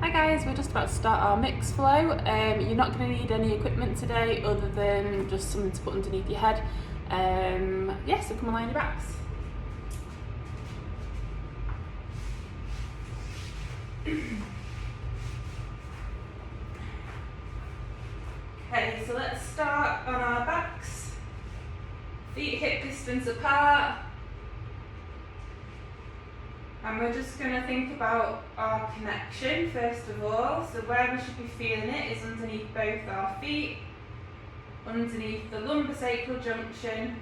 Hi guys, we're just about to start our mix flow. You're not going to need any equipment today other than just something to put underneath your head. So come and lie on your backs. Okay, so let's start on our backs. Feet hip distance apart. And we're just going to think about our connection first of all. So where we should be feeling it is underneath both our feet, underneath the lumbosacral junction,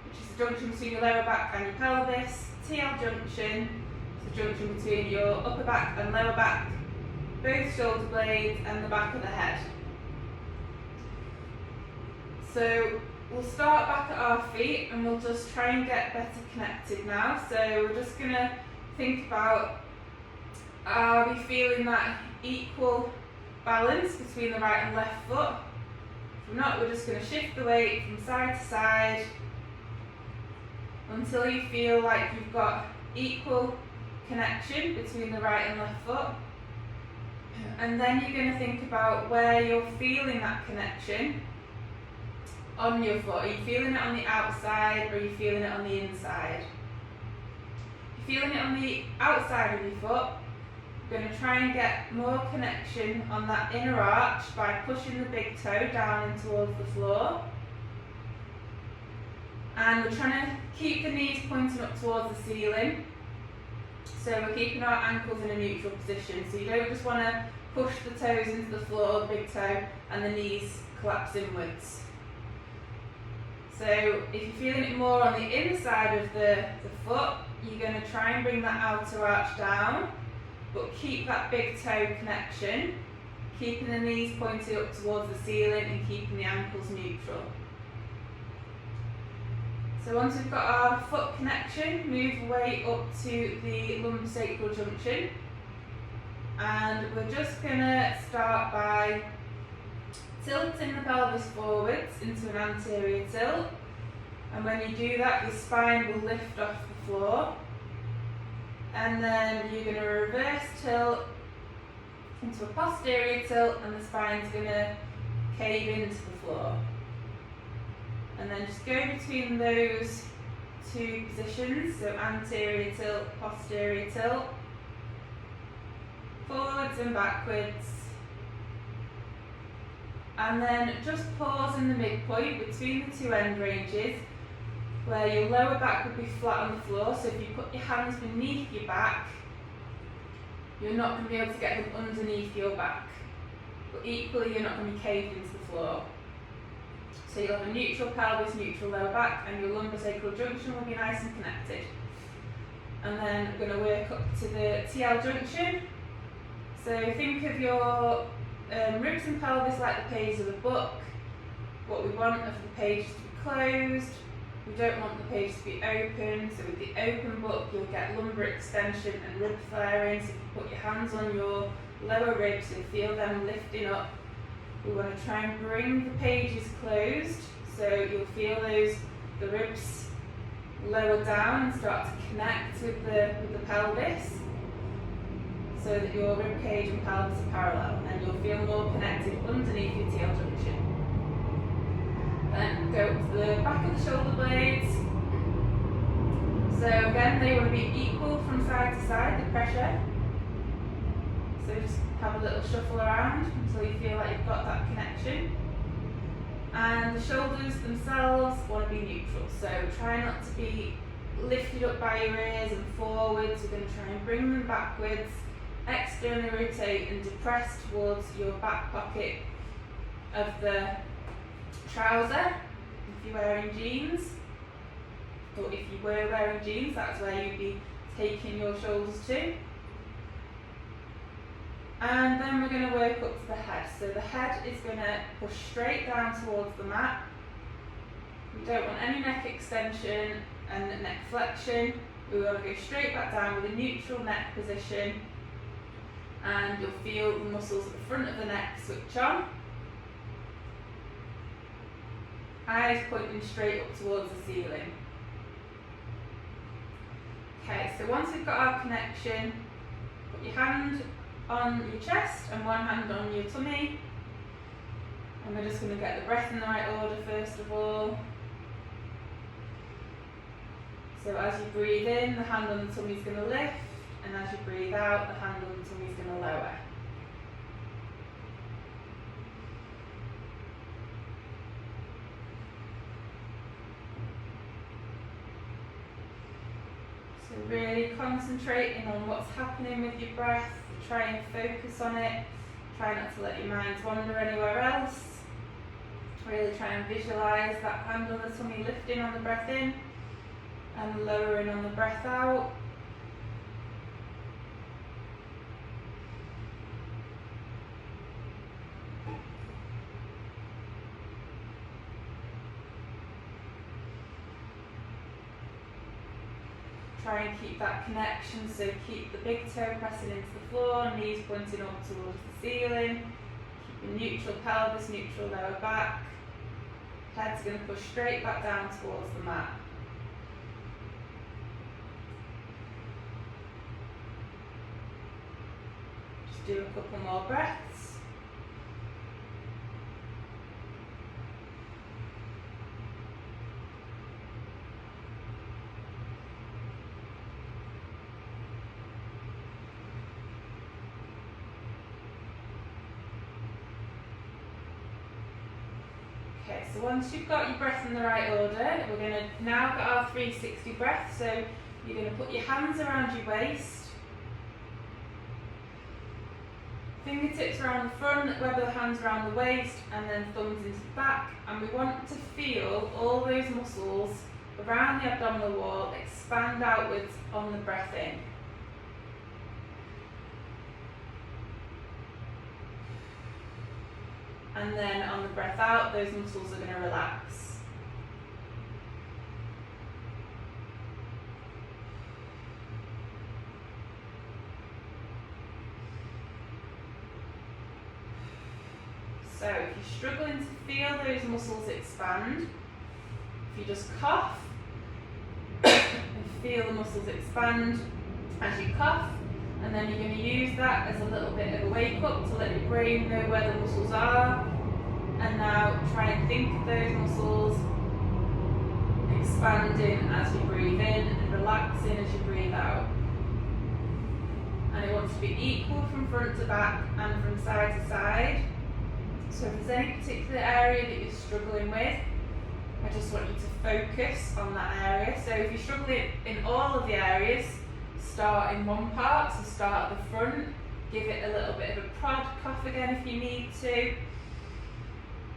which is the junction between your lower back and your pelvis. TL junction is the junction between your upper back and lower back, both shoulder blades and the back of the head. So we'll start back at our feet and we'll just try and get better connected now. So we're just going to think about, are we feeling that equal balance between the right and left foot? If we're not, we're just going to shift the weight from side to side until you feel like you've got equal connection between the right and left foot. And then you're going to think about where you're feeling that connection on your foot. Are you feeling it on the outside or are you feeling it on the inside? Feeling it on the outside of your foot, you're going to try and get more connection on that inner arch by pushing the big toe down and towards the floor. And we're trying to keep the knees pointing up towards the ceiling. So we're keeping our ankles in a neutral position. So you don't just want to push the toes into the floor, the big toe, and the knees collapse inwards. So if you're feeling it more on the inside of the foot, you're going to try and bring that outer arch down, but keep that big toe connection, keeping the knees pointed up towards the ceiling and keeping the ankles neutral. So once we've got our foot connection, move away up to the lumbosacral junction. And we're just going to start by tilting the pelvis forwards into an anterior tilt. And when you do that, your spine will lift off the floor. And then you're going to reverse tilt into a posterior tilt, and the spine's going to cave into the floor. And then just go between those two positions, so anterior tilt, posterior tilt, forwards and backwards. And then just pause in the midpoint between the two end ranges, where your lower back would be flat on the floor. So if you put your hands beneath your back, you're not going to be able to get them underneath your back. But equally, you're not going to be caved into the floor. So you'll have a neutral pelvis, neutral lower back, and your lumbosacral junction will be nice and connected. And then we're going to work up to the TL junction. So think of your ribs and pelvis like the pages of a book. What we want of the pages to be closed. We don't want the pages to be open. So with the open book, you'll get lumbar extension and rib flaring. So if you put your hands on your lower ribs, you'll feel them lifting up. We want to try and bring the pages closed. So you'll feel the ribs lower down and start to connect with the pelvis, so that your rib cage and pelvis are parallel, and you'll feel more connected underneath your TL junction. Then go to the back of the shoulder blades. So again, they want to be equal from side to side, the pressure. So just have a little shuffle around until you feel like you've got that connection. And the shoulders themselves want to be neutral. So try not to be lifted up by your ears and forwards. We're going to try and bring them backwards. Externally rotate and depress towards your back pocket of the trouser if you're wearing jeans, or if you were wearing jeans, that's where you'd be taking your shoulders to. And then we're going to work up to the head. So the head is going to push straight down towards the mat. We don't want any neck extension and neck flexion. We want to go straight back down with a neutral neck position. And you'll feel the muscles at the front of the neck switch on. Eyes pointing straight up towards the ceiling. Okay, so once we've got our connection, put your hand on your chest and one hand on your tummy. And we're just going to get the breath in the right order first of all. So as you breathe in, the hand on the tummy is going to lift, and as you breathe out, the hand on the tummy is going to lower. So really concentrating on what's happening with your breath, try and focus on it, try not to let your mind wander anywhere else. Really try and visualise that hand on the tummy lifting on the breath in and lowering on the breath out. Try and keep that connection, so keep the big toe pressing into the floor, knees pointing up towards the ceiling. Keep the neutral pelvis, neutral lower back. Head's going to push straight back down towards the mat. Just do a couple more breaths. Okay, so once you've got your breath in the right order, we're going to now get our 360 breath. So you're going to put your hands around your waist, fingertips around the front, web of the hands around the waist, and then thumbs into the back. And we want to feel all those muscles around the abdominal wall expand outwards on the breath in. And then on the breath out, those muscles are going to relax. So if you're struggling to feel those muscles expand, if you just cough and feel the muscles expand as you cough, and then you're going to use that as a little bit of a wake up to let your brain know where the muscles are. And now try and think of those muscles expanding as you breathe in and relaxing as you breathe out. And it wants to be equal from front to back and from side to side. So if there's any particular area that you're struggling with, I just want you to focus on that area. So if you're struggling in all of the areas, start in one part, so start at the front, give it a little bit of a prod, cough again if you need to.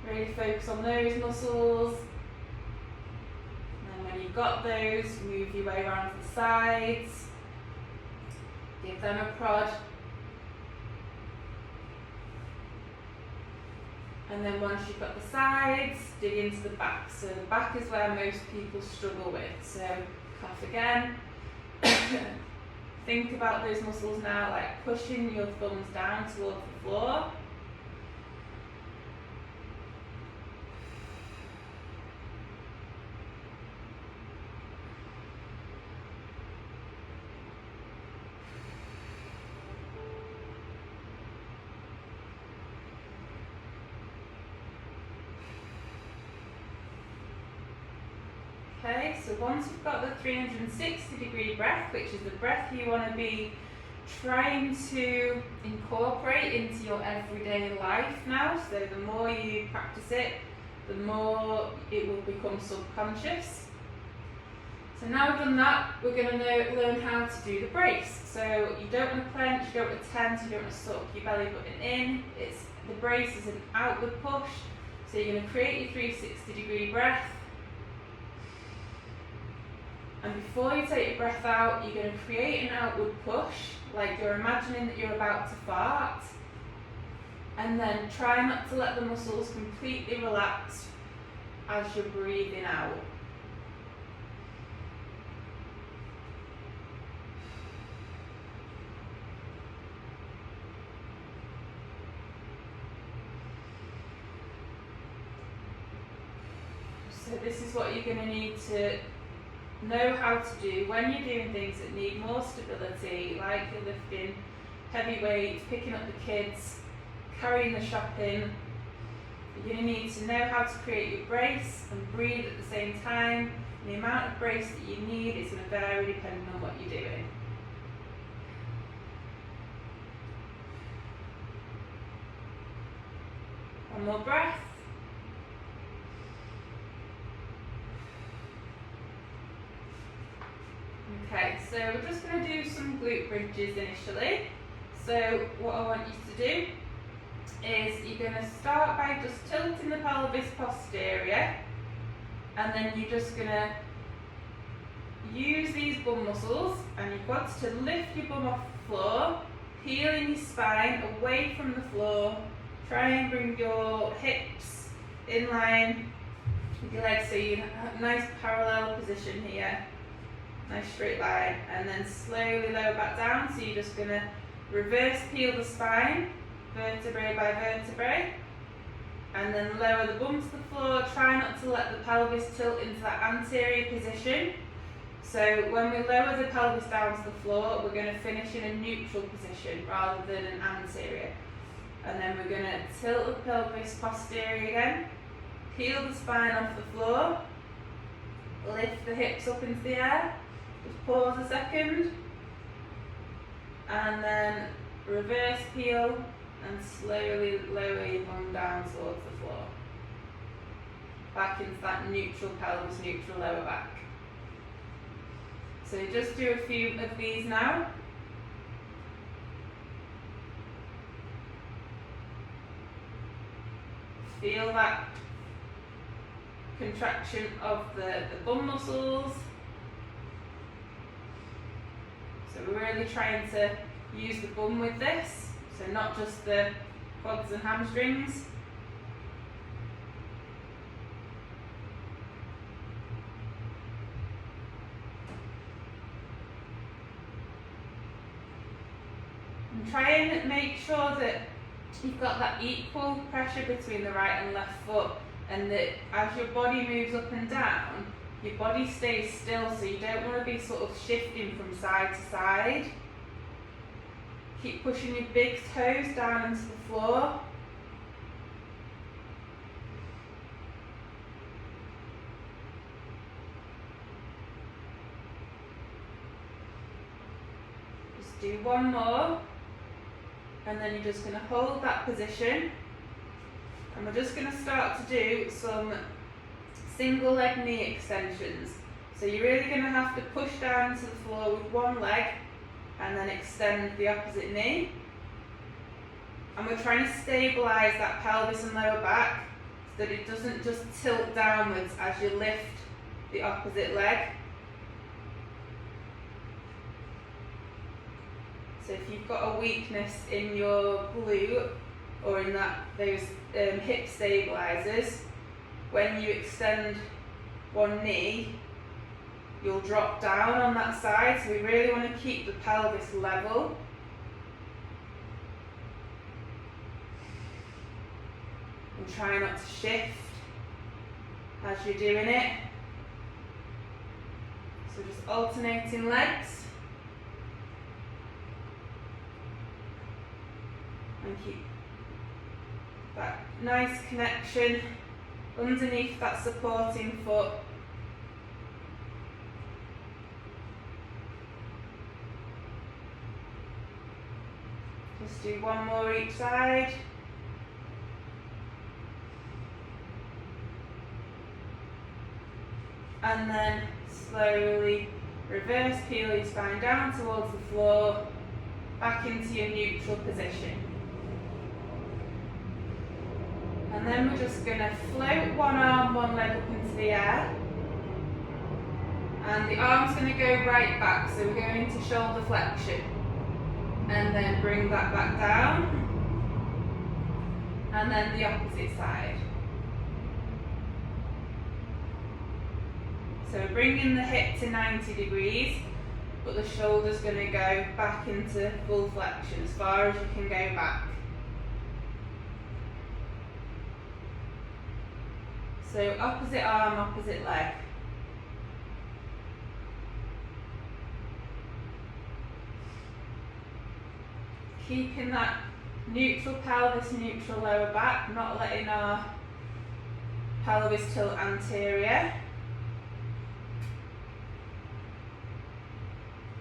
Really focus on those muscles. And then when you've got those, move your way around to the sides. Give them a prod. And then once you've got the sides, dig into the back. So the back is where most people struggle with. So cough again. Think about those muscles now, like pushing your thumbs down towards the floor. Okay, so once you've got the 360-degree breath, which is the breath you want to be trying to incorporate into your everyday life now, so the more you practice it, the more it will become subconscious. So now we've done that, we're going to learn how to do the brace. So you don't want to clench, you don't want to tense, you don't want to suck your belly button in. The brace is an outward push, so you're going to create your 360-degree breath. And before you take your breath out, you're going to create an outward push, like you're imagining that you're about to fart. And then try not to let the muscles completely relax as you're breathing out. So this is what you're going to need to know how to do when you're doing things that need more stability, like you're lifting heavy weights, picking up the kids, carrying the shopping. You're going to need to know how to create your brace and breathe at the same time. And the amount of brace that you need is going to vary depending on what you're doing. One more breath. Okay, so we're just going to do some glute bridges initially. So what I want you to do is you're going to start by just tilting the pelvis posterior, and then you're just going to use these bum muscles and your quads to lift your bum off the floor, peeling your spine away from the floor. Try and bring your hips in line with your legs so you're in a nice parallel position here. Nice straight line, and then slowly lower back down. So you're just going to reverse peel the spine, vertebrae by vertebrae, and then lower the bum to the floor. Try not to let the pelvis tilt into that anterior position. So when we lower the pelvis down to the floor, we're going to finish in a neutral position rather than an anterior. And then we're going to tilt the pelvis posterior again, peel the spine off the floor, lift the hips up into the air. Just pause a second, and then reverse peel and slowly lower your bum down towards the floor. Back into that neutral pelvis, neutral lower back. So just do a few of these now. Feel that contraction of the bum muscles. So we're really trying to use the bum with this, so not just the quads and hamstrings. And try and make sure that you've got that equal pressure between the right and left foot, and that as your body moves up and down, your body stays still, so you don't want to be sort of shifting from side to side. Keep pushing your big toes down into the floor. Just do one more, and then you're just going to hold that position. And we're just going to start to do some single leg knee extensions. So you're really going to have to push down into the floor with one leg and then extend the opposite knee. And we're trying to stabilise that pelvis and lower back so that it doesn't just tilt downwards as you lift the opposite leg. So if you've got a weakness in your glute or in those hip stabilisers, when you extend one knee, you'll drop down on that side, so we really want to keep the pelvis level. And try not to shift as you're doing it. So just alternating legs. And keep that nice connection underneath that supporting foot. Just do one more each side. And then slowly reverse peel your spine down towards the floor, back into your neutral position. And then we're just going to float one arm, one leg up into the air. And the arm's going to go right back, so we're going into shoulder flexion. And then bring that back down. And then the opposite side. So bringing the hip to 90 degrees, but the shoulder's going to go back into full flexion as far as you can go back. So opposite arm, opposite leg. keeping that neutral pelvis, neutral lower back, not letting our pelvis tilt anterior.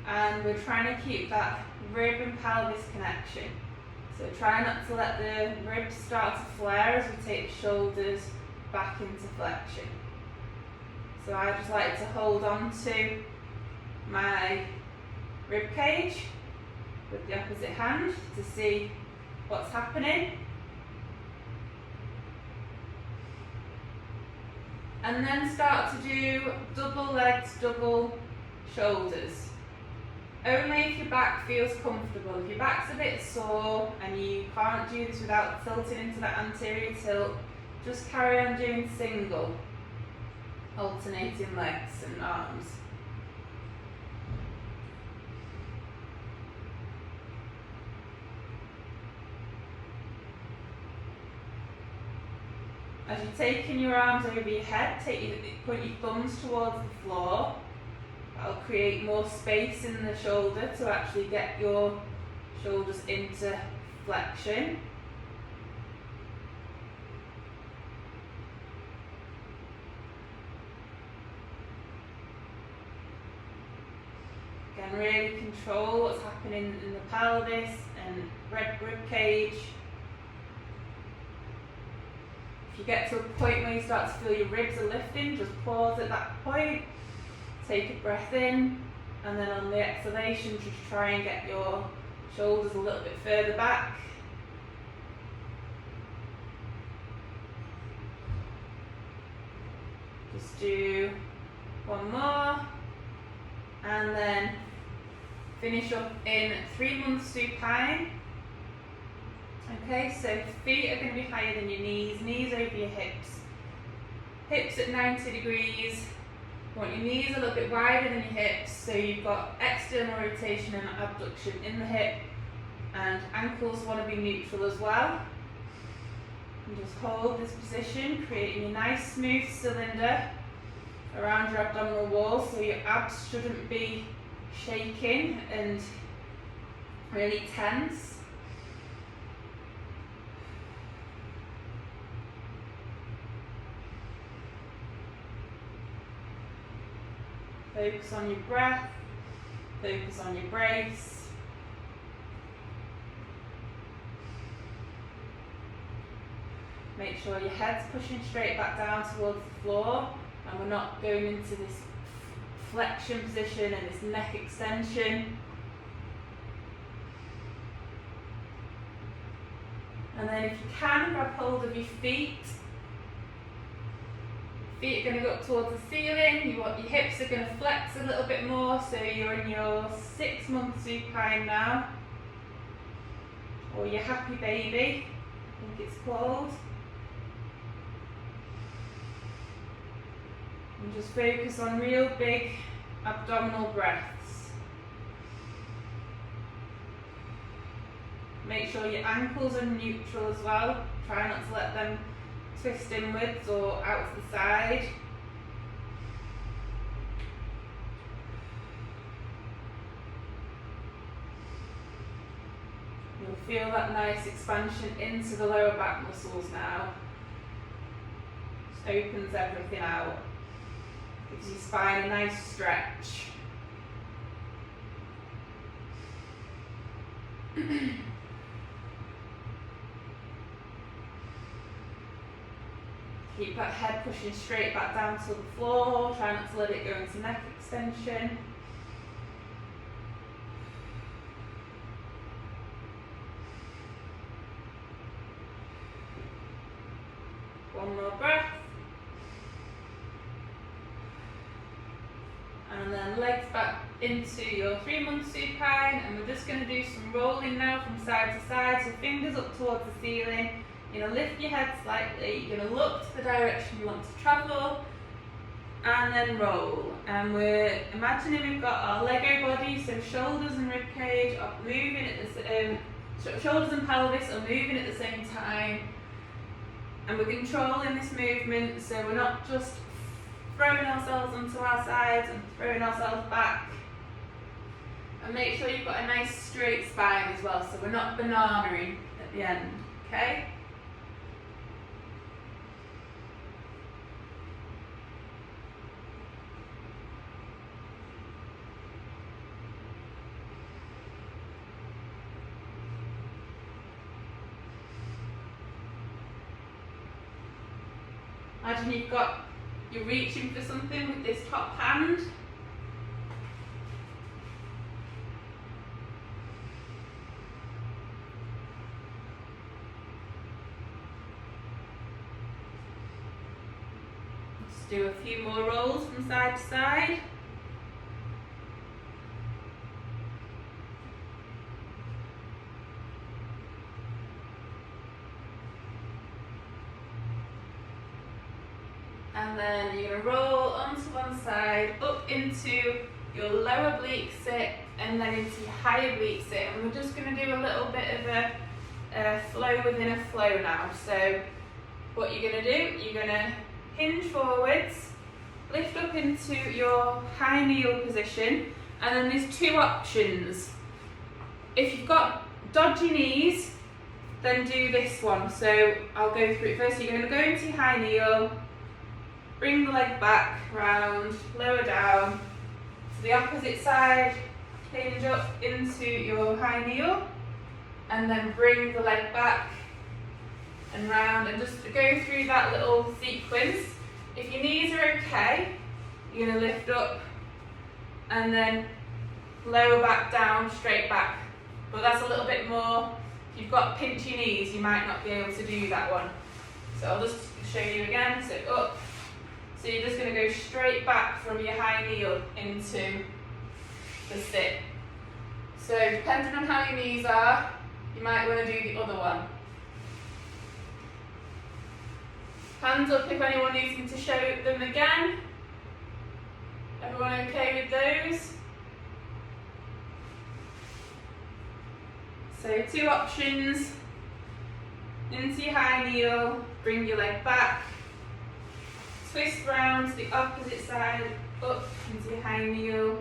And we're trying to keep that rib and pelvis connection. So try not to let the ribs start to flare as we take the shoulders back into flexion. So I just like to hold on to my rib cage with the opposite hand to see what's happening. And then start to do double legs, double shoulders. Only if your back feels comfortable. If your back's a bit sore and you can't do this without tilting into that anterior tilt, just carry on doing single, alternating legs and arms. As you're taking your arms over your head, point your thumbs towards the floor. That'll create more space in the shoulder to actually get your shoulders into flexion. Again, really control what's happening in the pelvis and rib cage. If you get to a point where you start to feel your ribs are lifting, just pause at that point. Take a breath in, and then on the exhalation, just try and get your shoulders a little bit further back. Just do one more, and then finish up in 3 months supine. Okay, so feet are going to be higher than your knees, knees over your hips. Hips at 90 degrees. You want your knees a little bit wider than your hips, so you've got external rotation and abduction in the hip, and ankles want to be neutral as well. And just hold this position, creating a nice smooth cylinder around your abdominal wall, so your abs shouldn't be shaking and really tense. Focus on your breath, focus on your brace. Make sure your head's pushing straight back down towards the floor, and we're not going into this flexion position and this neck extension. And then if you can, grab hold of your feet. Feet are going to go up towards the ceiling. Your hips are going to flex a little bit more, so you're in your 6 month supine now, or your happy baby, I think it's called. And just focus on real big abdominal breaths. Make sure your ankles are neutral as well. Try not to let them twist inwards or out to the side. You'll feel that nice expansion into the lower back muscles now. Just opens everything out. Gives your spine a nice stretch. Keep that head pushing straight back down to the floor. Try not to let it go into neck extension. One more breath. And then legs back into your 3 month supine, and we're just going to do some rolling now from side to side. So fingers up towards the ceiling. You're going to lift your head slightly, you're going to look to the direction you want to travel, and then roll. And we're imagining we've got our Lego body, so shoulders and rib cage are moving at the shoulders and pelvis are moving at the same time, and we're controlling this movement, so we're not just throwing ourselves onto our sides and throwing ourselves back And make sure you've got a nice straight spine as well, so we're not banana-ing at the end, okay? Imagine you're reaching for something with this top hand. Just do a few more rolls from side to side. And then you're going to roll onto one side, up into your lower oblique sit, and then into your high oblique sit. And we're just going to do a little bit of a flow within a flow now. So what you're going to do, you're going to hinge forwards, lift up into your high kneel position, and then there's two options. If you've got dodgy knees, then do this one. So I'll go through it first. You're going to go into your high kneel, bring the leg back, round, lower down to the opposite side, hinge up into your high kneel, and then bring the leg back and round, and just go through that little sequence. If your knees are okay, you're going to lift up and then lower back down, straight back. But that's a little bit more, if you've got pinchy knees, you might not be able to do that one. So I'll just show you again. So up. So you're just going to go straight back from your high kneel into the sit. So depending on how your knees are, you might want to do the other one. Hands up if anyone needs me to show them again. Everyone okay with those? So two options. Into your high kneel, bring your leg back. Twist round to the opposite side, up into your high kneel,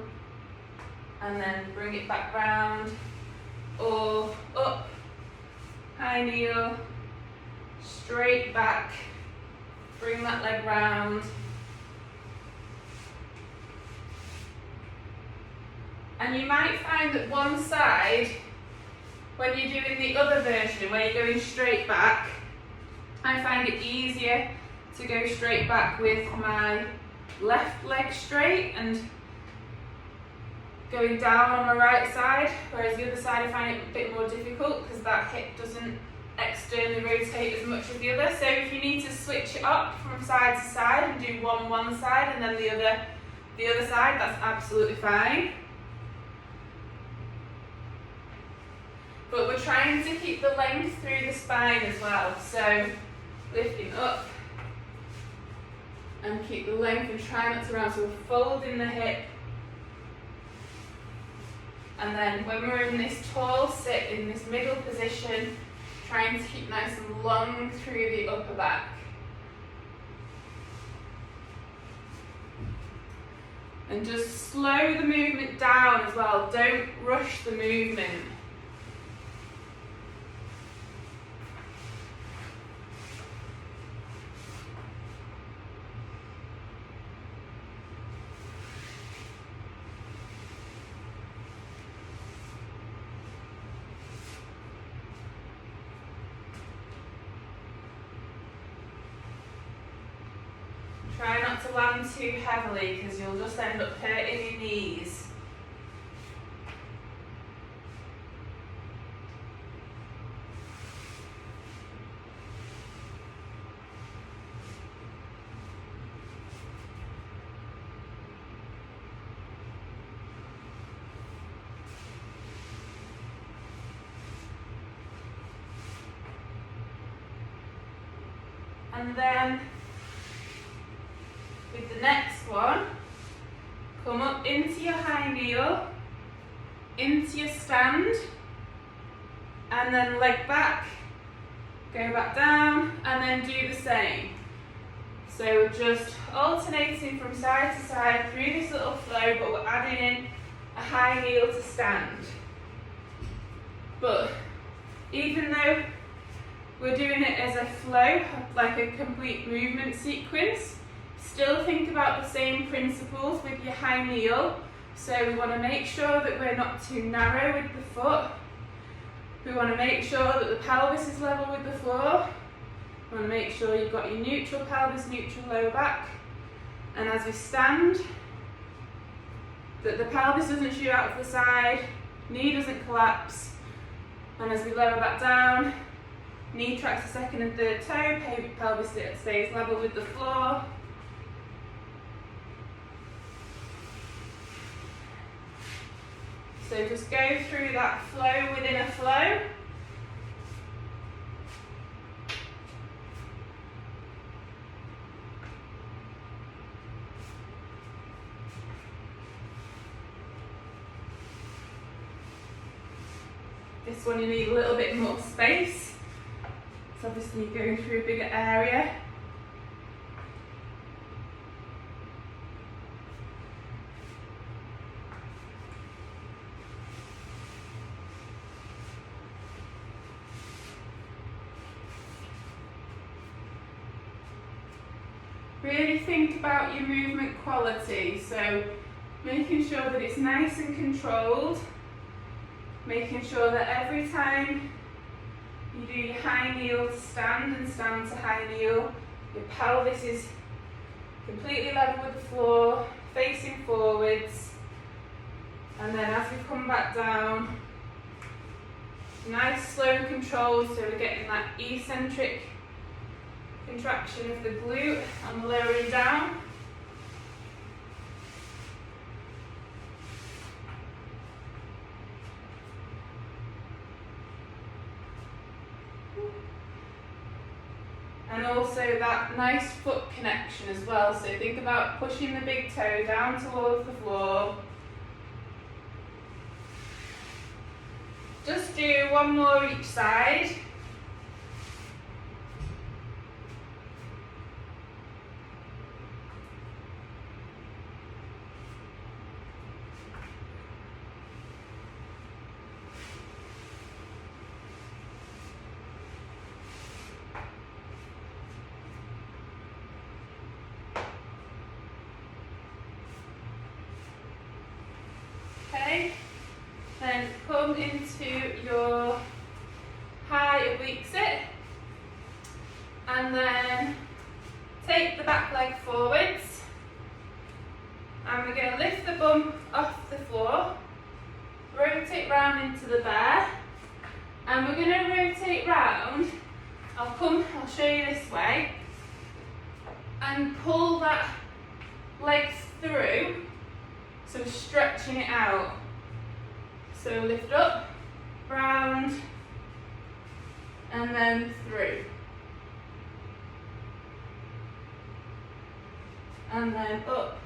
and then bring it back round, or up, high kneel, straight back, bring that leg round, and you might find that one side, when you're doing the other version where you're going straight back, I find it easier to go straight back with my left leg straight and going down on my right side, whereas the other side I find it a bit more difficult because that hip doesn't externally rotate as much as the other. So if you need to switch it up from side to side and do one side and then the other side, that's absolutely fine. But we're trying to keep the length through the spine as well. So lifting up, and keep the length and try not to round. So we're folding the hip. And then when we're in this tall sit, in this middle position, trying to keep nice and long through the upper back. And just slow the movement down as well. Don't rush the movement. Try not to land too heavily because you'll just end up hurting your knees. And then with the next one, come up into your high kneel, into your stand, and then leg back, go back down, and then do the same. So we're just alternating from side to side through this little flow, but we're adding in a high kneel to stand. But even though we're doing it as a flow, like a complete movement sequence, still think about the same principles with your high kneel. So we want to make sure that we're not too narrow with the foot. We want to make sure that the pelvis is level with the floor. We want to make sure you've got your neutral pelvis, neutral lower back. And as we stand, that the pelvis doesn't shoot out to the side, knee doesn't collapse. And as we lower back down, knee tracks the second and third toe, pelvis stays level with the floor. So just go through that flow within a flow. This one you need a little bit more space. So obviously you're going through a bigger area. Really think about your movement quality, so making sure that it's nice and controlled, making sure that every time you do your high kneel to stand and stand to high kneel, your pelvis is completely level with the floor, facing forwards, and then as we come back down, nice slow and controlled, so we're getting that eccentric contraction of the glute and lowering down. And also that nice foot connection as well. So think about pushing the big toe down towards the floor. Just do one more each side. Then come into your high oblique sit, and then take the back leg forwards, and we're going to lift the bum off the floor, rotate round into the bear, and we're going to rotate round. I'll show you this way, and pull that leg through, so stretching it out. So lift up, round, and then through. And then up,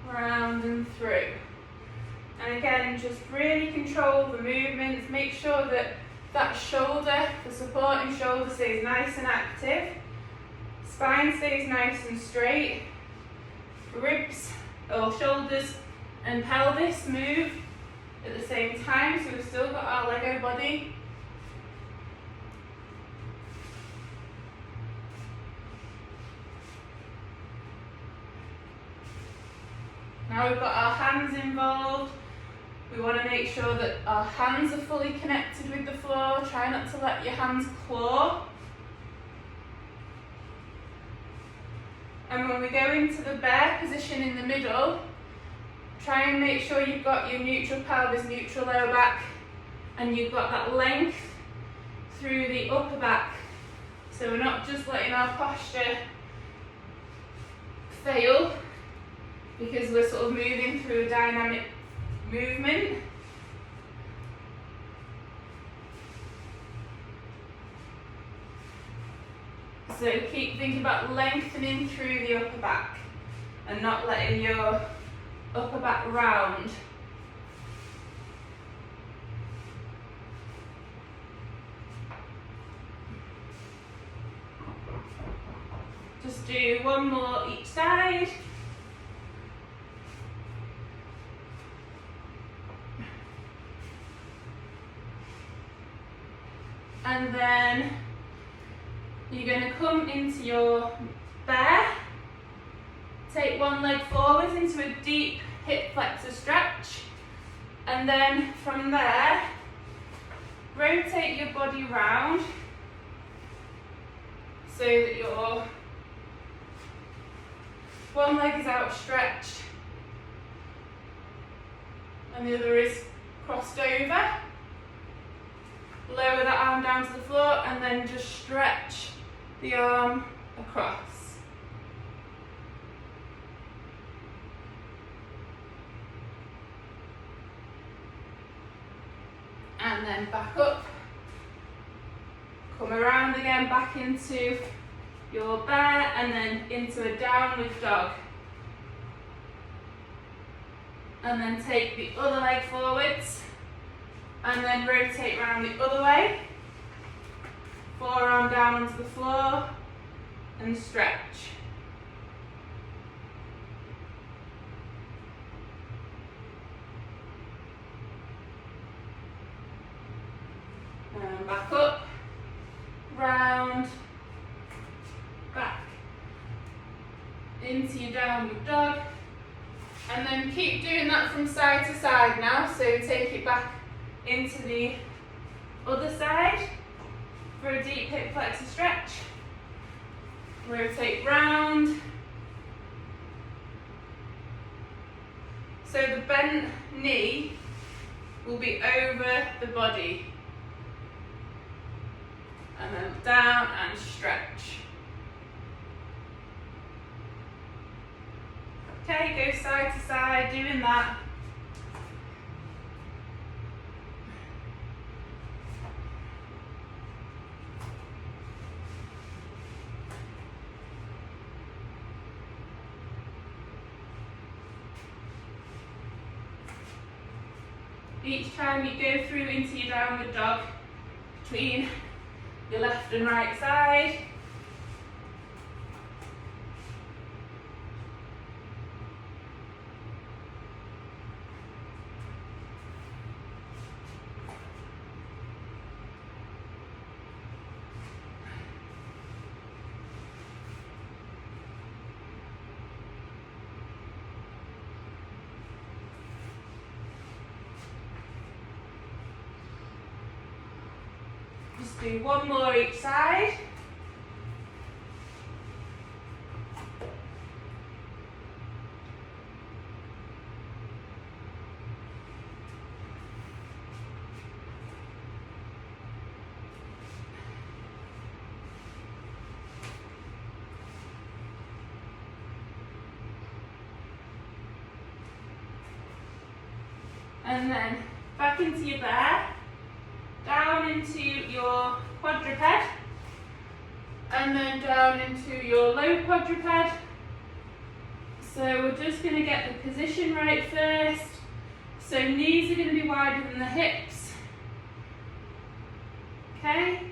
round and through. And again, just really control the movements. Make sure that that shoulder, the supporting shoulder, stays nice and active. Spine stays nice and straight. Ribs or shoulders and pelvis move at the same time, so we've still got our Lego body. Now we've got our hands involved. We want to make sure that our hands are fully connected with the floor. Try not to let your hands claw. And when we go into the bear position in the middle, try and make sure you've got your neutral pelvis, neutral lower back, and you've got that length through the upper back. So we're not just letting our posture fail because we're sort of moving through a dynamic movement. So keep thinking about lengthening through the upper back and not letting your upper back round. Just do one more each side. And then you're going to come into your bear, take one leg forwards into a deep hip flexor stretch, and then from there, rotate your body round so that your one leg is outstretched and the other is crossed over. Lower that arm down to the floor and then just stretch the arm across. And then back up. Come around again, back into your bear and then into a downward dog. And then take the other leg forwards and then rotate round the other way. Forearm down onto the floor and stretch. And back up, round, back, into your downward dog. And then keep doing that from side to side now, so take it back into the other side for a deep hip flexor stretch. Rotate round. So the bent knee will be over the body. And then down and stretch. Okay, go side to side, doing that. Each time you go through into your downward dog, between your left and right side. Just do one more each side. And then back into your bear. Down into your quadruped and then down into your low quadruped. So we're just going to get the position right first. So knees are going to be wider than the hips. Okay?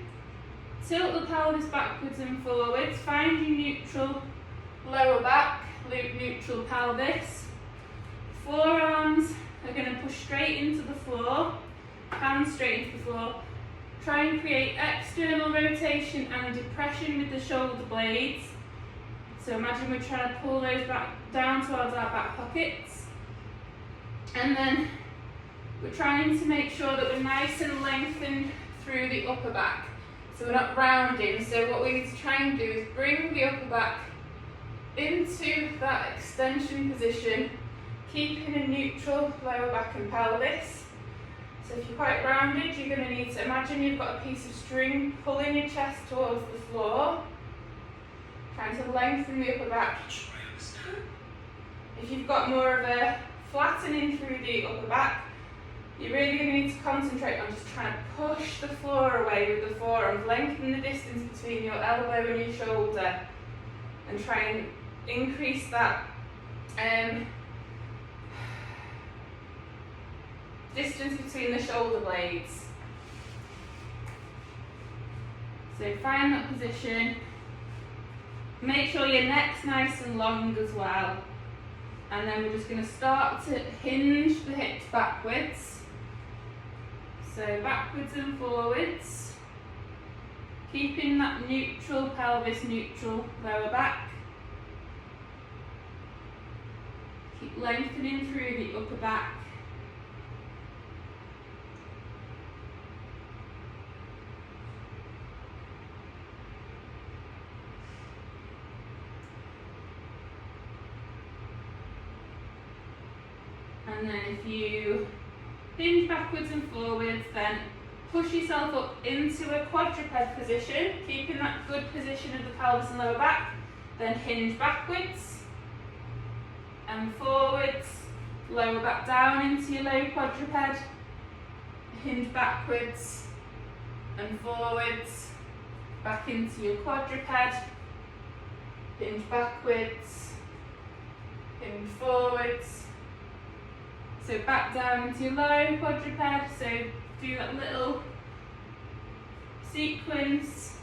Tilt the pelvis backwards and forwards. Find your neutral lower back, loop neutral pelvis. Forearms are going to push straight into the floor. Hands straight into the floor. Try and create external rotation and depression with the shoulder blades. So imagine we're trying to pull those back down towards our back pockets. And then we're trying to make sure that we're nice and lengthened through the upper back. So we're not rounding. So what we need to try and do is bring the upper back into that extension position, keeping a neutral lower back and pelvis. So if you're quite rounded, you're going to need to imagine you've got a piece of string pulling your chest towards the floor, trying to lengthen the upper back. If you've got more of a flattening through the upper back, you're really going to need to concentrate on just trying to push the floor away with the forearms, lengthen the distance between your elbow and your shoulder, and try and increase that distance between the shoulder blades. So find that position. Make sure your neck's nice and long as well. And then we're just going to start to hinge the hips backwards. So backwards and forwards. Keeping that neutral pelvis, neutral lower back. Keep lengthening through the upper back. And then if you hinge backwards and forwards, then push yourself up into a quadruped position, keeping that good position of the pelvis and lower back. Then hinge backwards and forwards, lower back down into your low quadruped, hinge backwards and forwards, back into your quadruped, hinge backwards, hinge forwards. So back down into your low quadruped, so do that little sequence.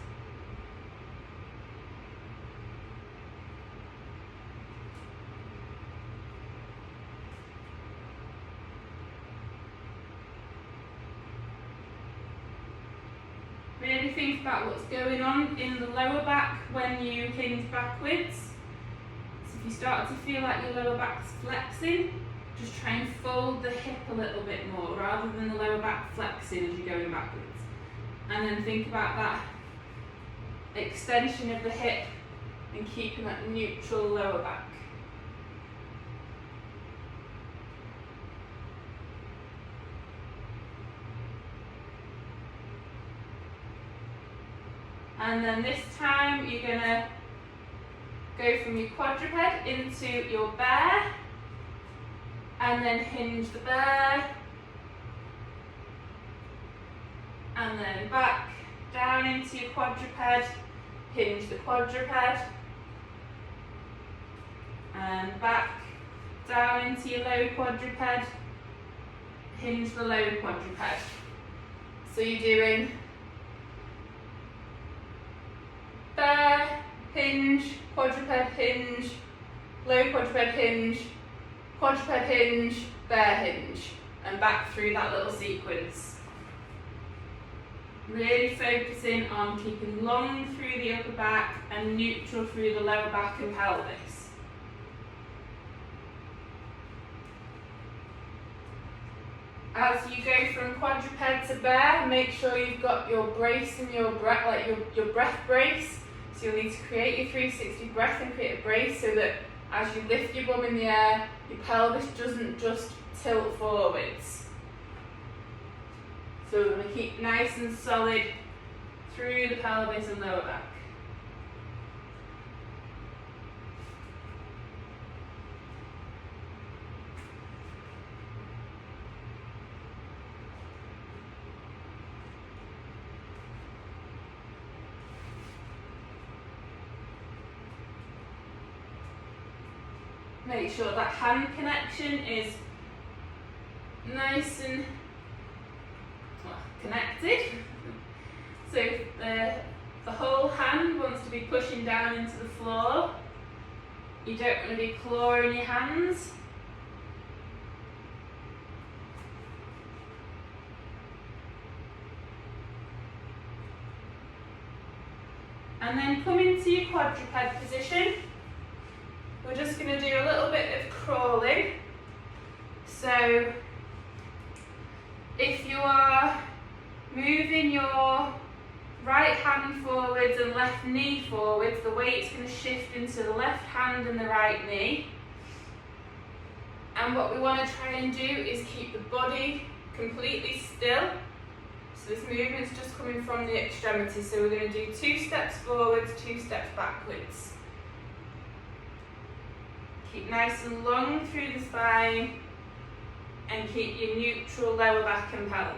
Really think about what's going on in the lower back when you hinge backwards. So if you start to feel like your lower back's flexing, just try and fold the hip a little bit more rather than the lower back flexing as you're going backwards. And then think about that extension of the hip and keeping that neutral lower back. And then this time you're going to go from your quadruped into your bear, and then hinge the bear, and then back down into your quadruped, hinge the quadruped, and back down into your low quadruped, hinge the low quadruped. So you're doing bear, hinge, quadruped hinge, low quadruped hinge, quadruped hinge, bear hinge, and back through that little sequence. Really focusing on keeping long through the upper back and neutral through the lower back and pelvis. As you go from quadruped to bear, make sure you've got your brace and your breath, like your breath brace. So you'll need to create your 360 breath and create a brace so that as you lift your bum in the air, your pelvis doesn't just tilt forwards. So we're going to keep nice and solid through the pelvis and lower back. Make sure that hand connection is nice and connected. So the whole hand wants to be pushing down into the floor. You don't want to be clawing your hands. And then come into your quadruped position. We're just going to do a little bit of crawling. So if you are moving your right hand forwards and left knee forwards, the weight's going to shift into the left hand and the right knee. And what we want to try and do is keep the body completely still. So this movement's just coming from the extremities. So we're going to do 2 steps forwards, 2 steps backwards. Keep nice and long through the spine and keep your neutral lower back and pelvis.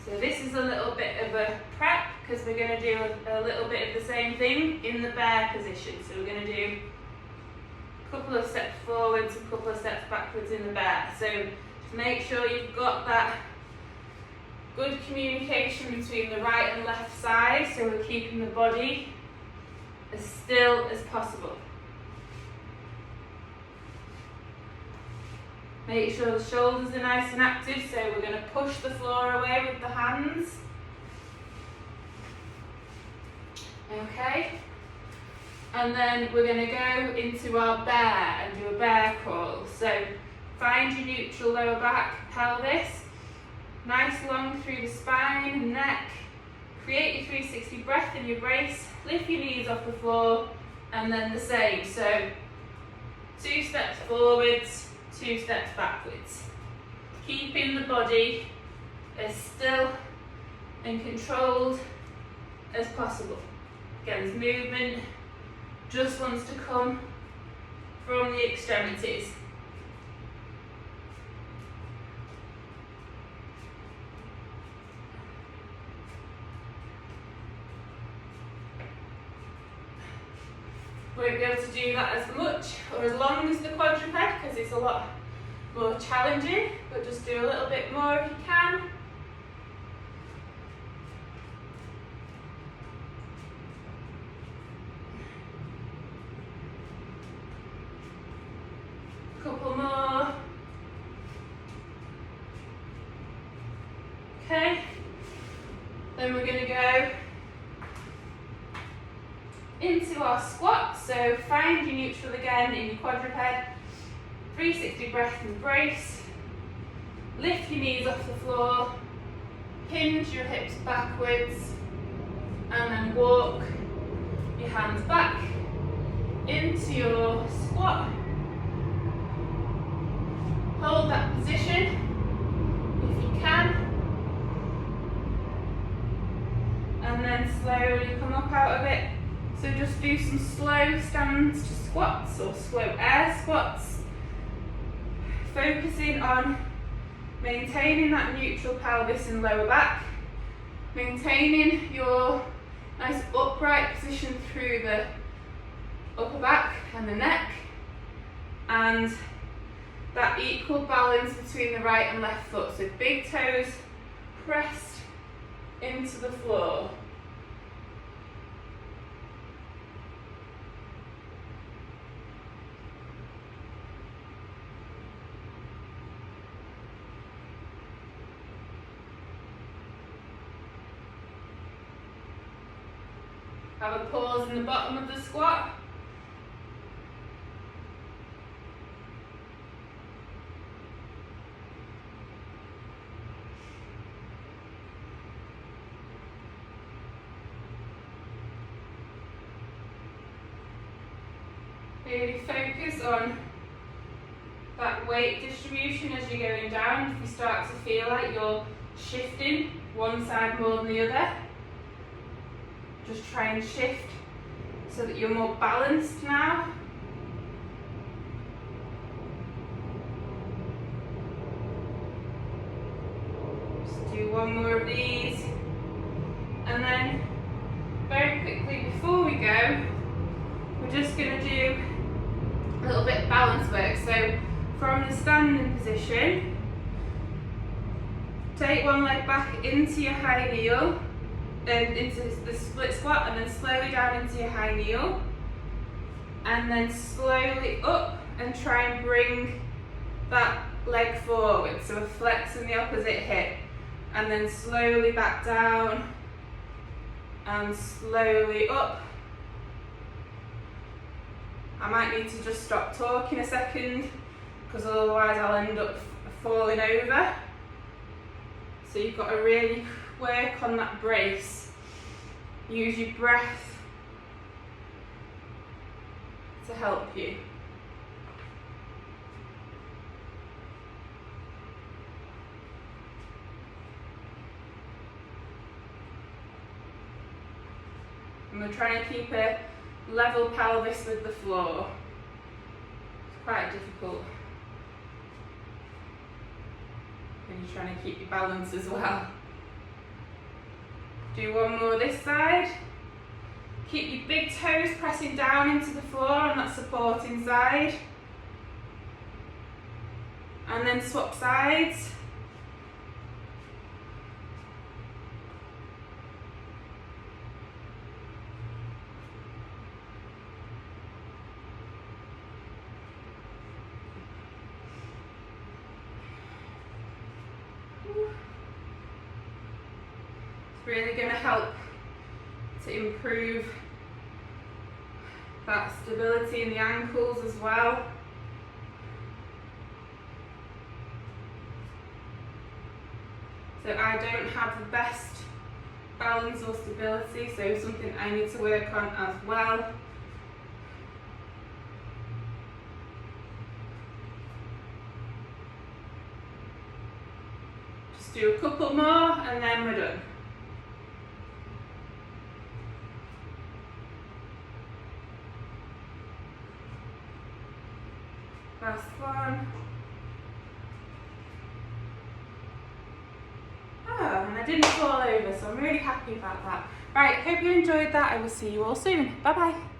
So this is a little bit of a prep because we're going to do a little bit of the same thing in the bear position. So we're going to do a couple of steps forwards, a couple of steps backwards in the bear. So just make sure you've got that good communication between the right and left side, so we're keeping the body as still as possible. Make sure the shoulders are nice and active, so we're going to push the floor away with the hands. Okay, and then we're going to go into our bear and do a bear crawl. So find your neutral lower back, pelvis, nice long through the spine and neck. Create your 360 breath in your brace, lift your knees off the floor, and then the same. So 2 steps forwards, 2 steps backwards. Keeping the body as still and controlled as possible. Again, this movement just wants to come from the extremities. Won't be able to do that as much or as long as the quadruped because it's a lot more challenging, but just do a little bit more if you can. Couple more. Okay, then we're going to go into our squat. So find your neutral again in your quadruped, 360 breath and brace. Lift your knees off the floor, hinge your hips backwards, and then walk your hands back into your squat. Hold that position if you can, and then slowly come up out of it. So just do some slow stands to squats or slow air squats, focusing on maintaining that neutral pelvis and lower back, maintaining your nice upright position through the upper back and the neck, and that equal balance between the right and left foot. So big toes pressed into the floor. Have a pause in the bottom of the squat. Really focus on that weight distribution as you're going down. If you start to feel like you're shifting one side more than the other, just try and shift so that you're more balanced now. Just do one more of these. And then very quickly before we go, we're just going to do a little bit of balance work. So from the standing position, take one leg back into your high kneel, then into the split squat, and then slowly down into your high kneel, and then slowly up and try and bring that leg forward, so a flex in the opposite hip, and then slowly back down and slowly up. I might need to just stop talking a second because otherwise I'll end up falling over. So you've got to really work on that brace. Use your breath to help you. And we're trying to keep a level pelvis with the floor. It's quite difficult when you're trying to keep your balance as well. Do one more this side. Keep your big toes pressing down into the floor on that supporting side. And then swap sides. Really going to help to improve that stability in the ankles as well. So I don't have the best balance or stability, so something I need to work on as well. Just do a couple more and then we're done. Last one. Oh, and I didn't fall over, so I'm really happy about that. Right, hope you enjoyed that. I will see you all soon. Bye bye.